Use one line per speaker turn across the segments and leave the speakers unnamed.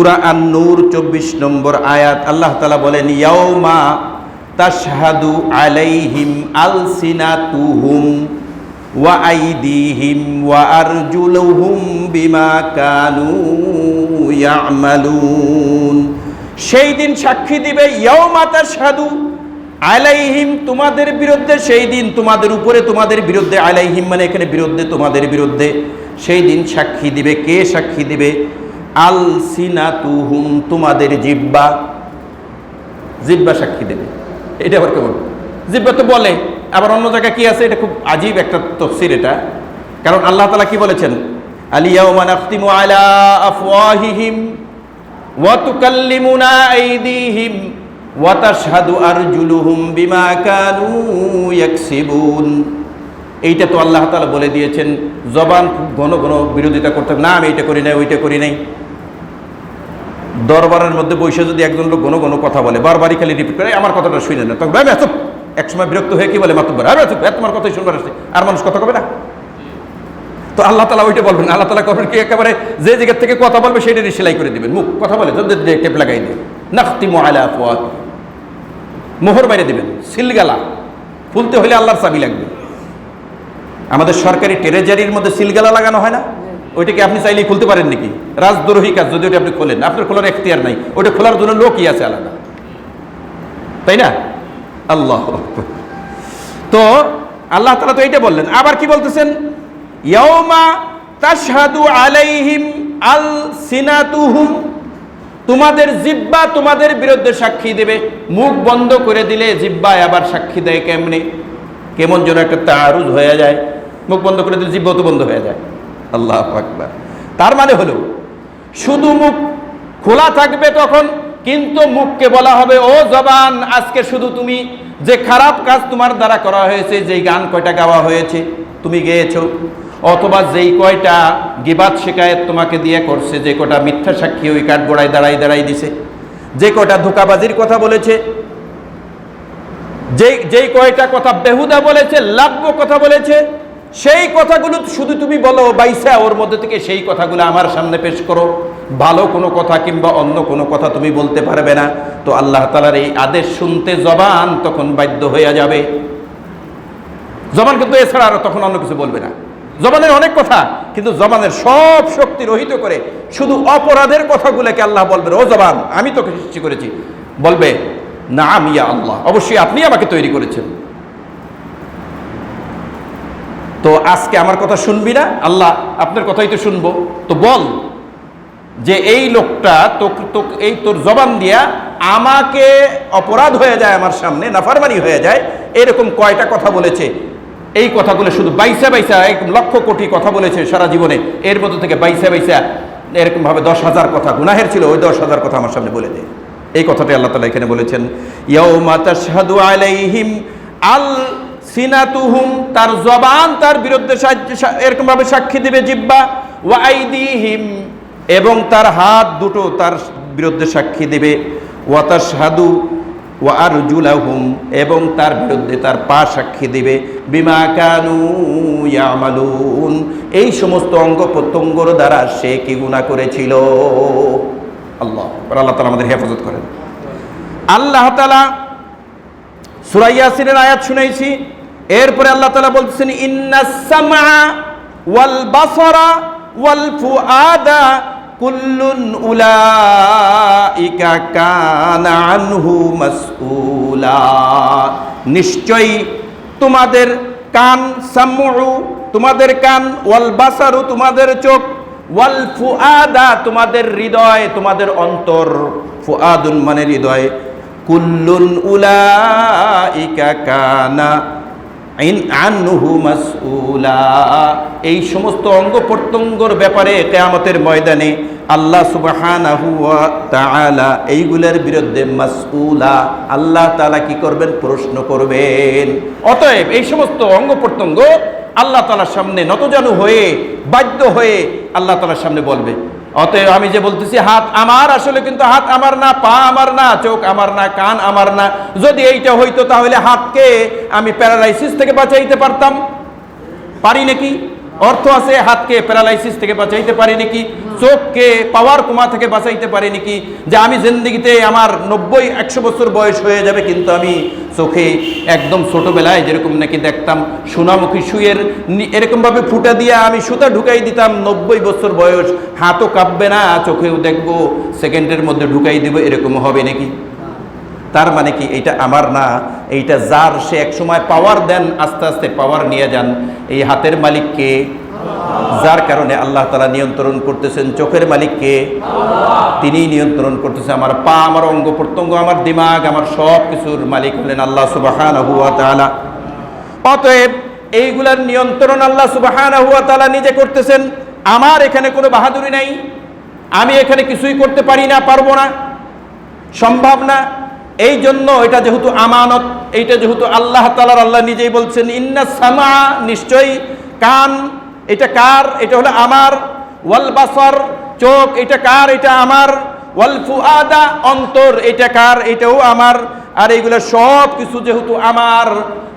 সূরা আন-নূর 24 নম্বর আয়াত আল্লাহ তাআলা বলেন ইয়াউমা তাশহাদু আলাইহিম আলসিনাতুহুম ওয়া আইদিহিম ওয়া আরজুলুহুম বিমা কানু ইয়ামালুন। সেই দিন সাক্ষী দিবে ইয়াউমা তাশহাদু আলাইহিম, তোমাদের বিরুদ্ধে, সেই দিন তোমাদের উপরে তোমাদের বিরুদ্ধে, আলাইহিম মানে এখানে বিরুদ্ধে, তোমাদের বিরুদ্ধে সেই দিন সাক্ষী দিবে। কে সাক্ষী দিবে? আলসিনাতুহুম, তোমাদের জিহ্বা। জিহ্বা সাক্ষী দেবে। এটা আবার কেমন? জিহ্বা তো বলে, আবার অন্য জায়গায় কি আছে? এটা খুব আজীব একটা তাফসীর এটা। কারণ আল্লাহ তাআলা কি বলেছেন? আলিয়াউমা নাখতিমু আলা আফওয়াহিহিম ওয়া তুকাল্লিমুনা আইদিহিম ওয়া তাশহাদু আরজুলুহুম বিমা কানু ইয়াকসিবুন। এইটা তো আল্লাহ তাআলা বলে দিয়েছেন, জবান খুব ঘন ঘন বিরোধিতা করতে, না আমি এইটা করি নাই, ওইটা করি নাই। দরবারের মধ্যে বসে যদি একজন লোক ঘন ঘন কথা বলে, বারবারই খালি রিপিট করে, আমার কথাটা শুনে না, তখন ভাই চুপ। এক সময় বিরক্ত হয়ে কি বলে মাতুব্বর, আরে চুপ, তোমার কথাই শুনবার আসছে, আর মানুষ কথা কবে না। তো আল্লাহ তাআলা ওইটা বলবেন, আল্লাহ তাআলা করবেন কি, একেবারে যে জায়গা থেকে কথা বলবে সেটারই সেলাই করে দিবেন। মুখ কথা বলে টেপ লাগাই দিবেন, নাখতিমু আলা আফওয়াহিহিম, মোহর বাইরে দিবেন, সিলগালা খুলতে হলে আল্লাহর চাবি লাগবে। আমাদের সরকারি ট্রেজারির মধ্যে সিলগালা লাগানো হয় না? ওইটাকে আপনি চাইলেই খুলতে পারেন নাকি? রাজদ্রোহী কাজ যদি ওটা আপনি খোলেন, আপনার খোলার এখতিয়ার নাই, ওটা খোলার জন্য লোকই আছে আলাদা, তাই না? আল্লাহ। তো আল্লাহ তাআলা তো এইটা বললেন, আবার কি বলতেছেন? ইয়াউমা তাশহাদু আলাইহিম আলসিনাতুহুম, তোমাদের জিহ্বা তোমাদের বিরুদ্ধে সাক্ষী দেবে। মুখ বন্ধ করে দিলে জিহ্বায় আবার সাক্ষী দেয় কেমনে? কেমন যেন একটা তাআরুজ হয়ে যায়। মুখ বন্ধ করে দিলে জিহ্বা তো বন্ধ হয়ে যায়। আল্লাহু আকবার। তার মানে হলো শুধু মুখ খোলা থাকবে তখন, কিন্তু মুখকে বলা হবে ও জবান, আজকে শুধু তুমি যে খারাপ কাজ তোমার দ্বারা করা হয়েছে, যেই গান কয়টা গাওয়া হয়েছে তুমি গেয়েছো, অথবা যেই কয়টা গিবাত শিকায়েত তোমাকে দিয়ে করছে, যে কয়টা মিথ্যা সাক্ষী ওই কাঠগড়ায় দাঁড়াই দিছে, যে কয়টা ধোঁকাবাজির কথা বলেছে, যেই কয়টা কথা বেহুদা বলেছে, লাভ্য কথা বলেছে, সেই কথাগুলো শুধু তুমি বলো বাইসা, ওর মধ্যে থেকে সেই কথাগুলো আমার সামনে পেশ করো। ভালো কোনো কথা কিংবা অন্য কোনো কথা তুমি বলতে পারবে না। তো আল্লাহ তাআলার এই আদেশ শুনতে জবান তখন বাধ্য হয়ে যাবে। জবান কিন্তু এছাড়া আর তখন অন্য কিছু বলবে না। জবানের অনেক কথা, কিন্তু জবানের সব শক্তি রহিত করে শুধু অপরাধের কথাগুলোকে আল্লাহ বলবে, ও জবান, আমি তোকে সৃষ্টি করেছি। বলবে নাম ইয়া আল্লাহ, অবশ্যই আপনি আমাকে তৈরি করেছেন। তো আজকে আমার কথা শুনবি না? আল্লাহ আপনার কথাই তো শুনবো। তো বল যে এই লোকটা এই তোর জবান দিয়া আমাকে অপরাধ হয়ে যায়, আমার সামনে নাফরমানি হয়ে যায়, এরকম কয়টা কথা বলেছে? এই কথাগুলো শুধু বাইসা লক্ষ কোটি কথা বলেছে সারা জীবনে, এর মধ্যে থেকে বাইসা এরকম ভাবে 10,000 কথা গুনাহের ছিল, ওই 10,000 কথা আমার সামনে বলে দে। এই কথাটাই আল্লাহ তাআলা এখানে বলেছেন, ইয়াউমা তাশহাদু আলাইহিম আলসিনাতুহুম, তার জবান তার বিরুদ্ধে এরকম ভাবে সাক্ষী দিবে জিহ্বা, ওয়া আইদিহিম, এবং তার হাত দুটো তার বিরুদ্ধে সাক্ষী দিবে, ওয়া তাশহাদু ওয়া আরজুলাহুম, এবং তার বিরুদ্ধে তার পা সাক্ষী দিবে, বিমা কানু ইয়ামালুন, এই সমস্ত অঙ্গ প্রত্যঙ্গর দ্বারা সে কি গুনাহ করেছিল। আল্লাহ তাআলা আমাদের হেফাজত করেন। আল্লাহ তাআলা সূরা ইয়াসিনের আয়াত শুনাইছি, এরপরে আল্লাহ তাআলা বলতেছেন ইন্নাস সামআ ওয়াল বাসারা ওয়াল ফুআদা কুল্লুন উলাইকা কানা আনহু মাসউলা, নিশ্চয়ই তোমাদের কান, সামউ তোমাদের কান, ওয়াল বাসারু তোমাদের চোখ, ওয়াল ফুআদা তোমাদের হৃদয়, তোমাদের অন্তর, ফুআদুন মানে হৃদয়, কুল্লুন উলাইকা কানা আনহু মাসউলা, এই সমস্ত অঙ্গ প্রত্যঙ্গর ব্যাপারে কিয়ামতের ময়দানে আল্লাহ সুবহানাহু ওয়া তাআলা এইগুলোর বিরুদ্ধে মাসউলা, আল্লাহ তাআলা কি করবেন? প্রশ্ন করবেন। অতএব এই সমস্ত অঙ্গ প্রত্যঙ্গ আল্লাহ তাআলার সামনে নতজানু হয়ে, বাধ্য হয়ে আল্লাহ তাআলার সামনে বলবে। অতএব আমি যে বলতেছি হাত আমার, আসলে কিন্তু হাত আমার না, পা আমার না, চোখ আমার না, কান আমার না। যদি এইটা হইতো তাহলে হাতকে আমি প্যারালাইসিস থেকে বাঁচাইতে পারতাম, পারি নাকি? অর্থ আছে, হাতকে প্যারালাইসিস থেকে বাঁচাইতে পারি নাকি, চোখকে পাওয়ার কোমা থেকে বাঁচাইতে পারি নাকি, যে আমি জিন্দেগিতে আমার 90-100 বছর বয়স হয়ে যাবে কিন্তু আমি চোখে একদম ছোটবেলায় যেরকম নাকি দেখতাম সোনামুখী সুইয়ের এরকমভাবে ফুটা দিয়ে আমি সুতা ঢুকাই দিতাম, 90 বছর বয়স হাতও কাঁপবে না, চোখেও দেখবো সেকেন্ডের মধ্যে ঢুকাই দিব, এরকম হবে নাকি? তার মানে কি এইটা আমার না, এইটা যার, সে এক সময় পাওয়ার দেন, আস্তে আস্তে পাওয়ার নিয়ে যান। এই হাতের মালিককে, যার কারণে আল্লাহ তাআলা নিয়ন্ত্রণ করতেছেন। চোখের মালিককে, তিনি নিয়ন্ত্রণ করতেছেন। আমার পা, আমার অঙ্গ প্রত্যঙ্গ, আমার দিমাগ, আমার সব কিছুর মালিক হলেন আল্লাহ সুবহানাহু ওয়া তাআলা। অতএব এইগুলার নিয়ন্ত্রণ আল্লাহ সুবহানাহু ওয়া তাআলা নিজে করতেছেন। আমার এখানে কোনো বাহাদুরি নাই, আমি এখানে কিছুই করতে পারি না, পারবো না, সম্ভব না। এই জন্য এটা যেহেতু আমানত, এইটা যেহেতু আল্লাহ তাআলার, আল্লাহ নিজেই বলছেন ইন্না সামা, নিশ্চয়ই কান, এটা কার? এটা হলো আমার। ওয়াল বাসর, চোখ, এটা কার? এটা আমার। ওয়াল ফুআদা, অন্তর, এটা কার? এটাও আমার। আর এইগুলো সব কিছু যেহেতু আমার,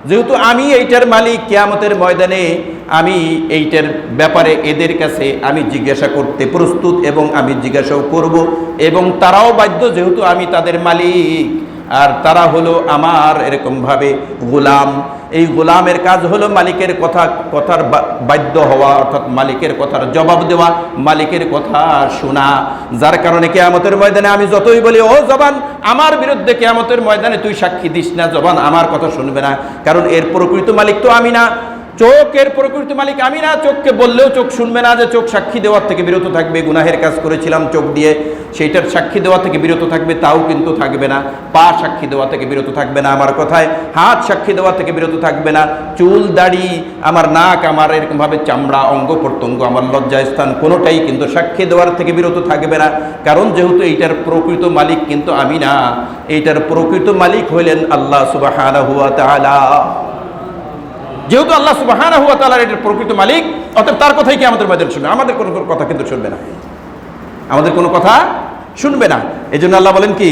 যেহেতু আমি এইটার মালিক, কিয়ামতের ময়দানে আমি এইটার ব্যাপারে এদের কাছে আমি জিজ্ঞাসা করতে প্রস্তুত, এবং আমি জিজ্ঞাসাও করব, এবং তারাও বাধ্য, যেহেতু আমি তাদের মালিক আর তারা হলো আমার এরকমভাবে গোলাম। এই গোলামের কাজ হলো মালিকের কথার বাধ্য হওয়া, অর্থাৎ মালিকের কথার জবাব দেওয়া, মালিকের কথা শোনা। যার কারণে কিয়ামতের ময়দানে আমি যতই বলি ও জবান আমার বিরুদ্ধে, কিয়ামতের ময়দানে তুই সাক্ষী দিস না, জবান আমার কথা শুনবে না, কারণ এর প্রকৃত মালিক তো আমি না। চোখের প্রকৃত মালিক আমি না, চোখকে বললেও চোখ শুনবে না, যে চোখ সাক্ষী দেওয়ার থেকে বিরত থাকবে, গুনাহের কাজ করেছিলাম চোখ দিয়ে, সেইটার সাক্ষী দেওয়া থেকে বিরত থাকবে, তাও কিন্তু থাকবে না। পা সাক্ষী দেওয়া থেকে বিরত থাকবে না আমার কথায়, হাত সাক্ষী দেওয়া থেকে বিরত থাকবে না, চুল দাড়ি, আমার নাক, আমার এরকমভাবে চামড়া, অঙ্গ প্রত্যঙ্গ, আমার লজ্জাস্থান, কোনোটাই কিন্তু সাক্ষী দেওয়ার থেকে বিরত থাকবে না, কারণ যেহেতু এইটার প্রকৃত মালিক কিন্তু আমি না, এইটার প্রকৃত মালিক হইলেন আল্লাহ সুবহানাহু ওয়া তাআলা। যেহেতু আল্লাহ সুবহানাহু ওয়া তাআলা এটার প্রকৃত মালিক, অতএব তার কথাই কি আমাদের মধ্যে শুনবে, আমাদের কোনো কথা কিন্তু শুনবে না, আমাদের কোনো কথা শুনবে না। এই জন্য আল্লাহ বলেন কি,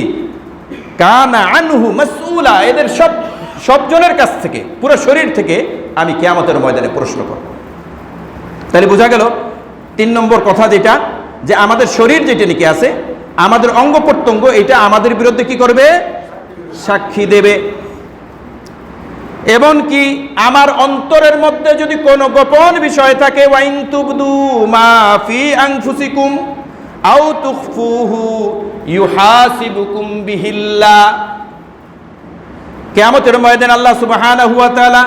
কানা আনহু মাসউলা, এদের সব জনের কাছ থেকে, পুরো শরীর থেকে আমি কিয়ামতের ময়দানে প্রশ্ন করব। তাহলে বোঝা গেল 3 নম্বর কথা যেটা, যে আমাদের শরীর যেটা নাকি আছে, আমাদের অঙ্গ প্রত্যঙ্গ, এটা আমাদের বিরুদ্ধে কি করবে? সাক্ষী দেবে। এবং কি আমার অন্তরের মধ্যে যদি কোনো গোপন বিষয় থাকে, ওয়াইন তুবদু মা ফি আনফুসিকুম আও তুখফুহু ইউহাসিবুকুম বিহিল্লাহ। কিয়ামতের ময়দানে আল্লাহ সুবহানাহু ওয়া তাআলা,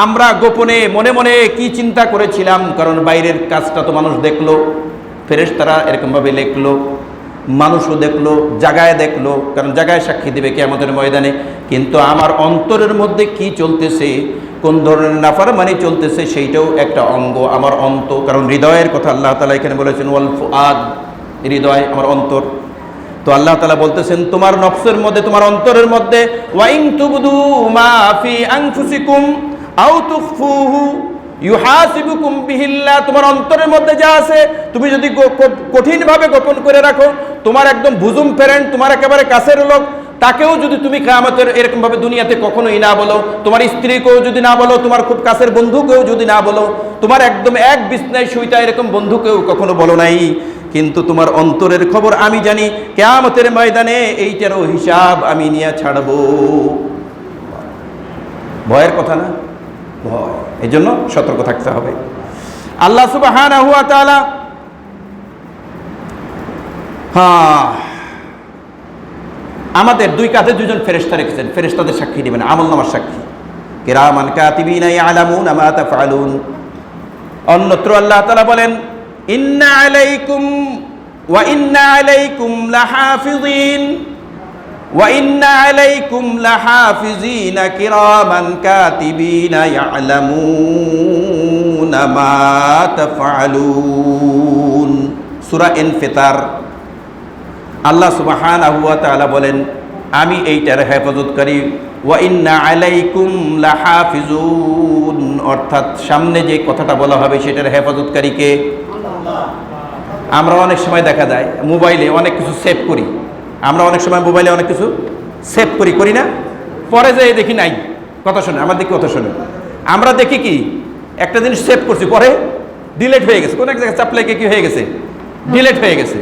আমরা গোপনে মনে মনে কি চিন্তা করেছিলাম, কারণ বাইরের কাজটা তো মানুষ দেখলো, ফেরেশতারা এরকমভাবে লিখলো, মানুষও দেখলো, জায়গায় দেখলো, কারণ জায়গায় সাক্ষী দেবে কিয়ামতের ময়দানে। কিন্তু আমার অন্তরের মধ্যে কি চলতেছে, কোন ধরনের নাফরমানি চলতেছে, সেইটাও একটা অঙ্গ, আমার অন্তর। কারণ হৃদয়ের কথা আল্লাহ তাআলা এখানে বলেছেন ওয়াল ফুআদ, হৃদয়, আমার অন্তর। তো আল্লাহ তাআলা বলতেছেন তোমার নফসের মধ্যে, তোমার অন্তরের মধ্যে, ওয়াইন তুবদু মা ফি আনফুসিকুম আও তুখফুহু ইউহাসিবুকুম বিহিল্লাহ, তোমার অন্তরের মধ্যে যা আছে তুমি যদি কঠিনভাবে গোপন করে রাখো, তোমার একদম বুজুম ফ্রেন্ড, তোমার একেবারে কাছের লোক, তাকেও যদি তুমি কিয়ামতের এরকমভাবে দুনিয়াতে কখনোই না বলো, তোমার স্ত্রীকেও যদি না বলো, তোমার খুব কাছের বন্ধুকেও যদি না বলো, তোমার একদম এক বিছনায় শুইতা এরকম বন্ধুকেও কখনো বলো নাই, কিন্তু তোমার অন্তরের খবর আমি জানি, কিয়ামতের ময়দানে এইটারও হিসাব আমি নিয়ে ছাড়বো। ভয়ের কথা না? ভয়। এই জন্য সতর্ক থাকতে হবে। আল্লাহ সুবহানাহু ওয়া তাআলা আমাদের 2 কাঁধে 2জন ফেরেশতা রেখেছেন, ফেরেশতাদের সাক্ষী দিবেন, আমলনামার সাক্ষী, কিরামান কাতিবিনা ইয়ালামুনা মা তাফআলুন। অন্যত্র আল্লাহ তাআলা বলেন ইন্না আলাইকুম লাহাফিজিন ওয়া ইন্না আলাইকুম লাহাফিজিনা কিরামান কাতিবিনা ইয়ালামুনা মা তাফআলুন। সূরা ইনফিতার। আল্লাহ সুবহানাহু ওয়া তাআলা বলেন আমি এইটার হেফাজতকারী, ওয়া ইন্না আলাইকুম লাহাফিজুন, অর্থাৎ সামনে যে কথাটা বলা হবে সেটার হেফাজতকারী কে? আল্লাহ। আমরা অনেক সময় দেখা যায় মোবাইলে অনেক কিছু সেভ করি, আমরা অনেক সময় মোবাইলে অনেক কিছু সেভ করি না, পরে যাই দেখি নাই। কথা শোনে, আমার দিকে কথা শোনে, আমরা দেখি কি একটা জিনিস সেভ করছি, পরে ডিলেট হয়ে গেছে, কোন এক জায়গায় চাপলে কি হয়ে গেছে, ডিলেট হয়ে গেছে।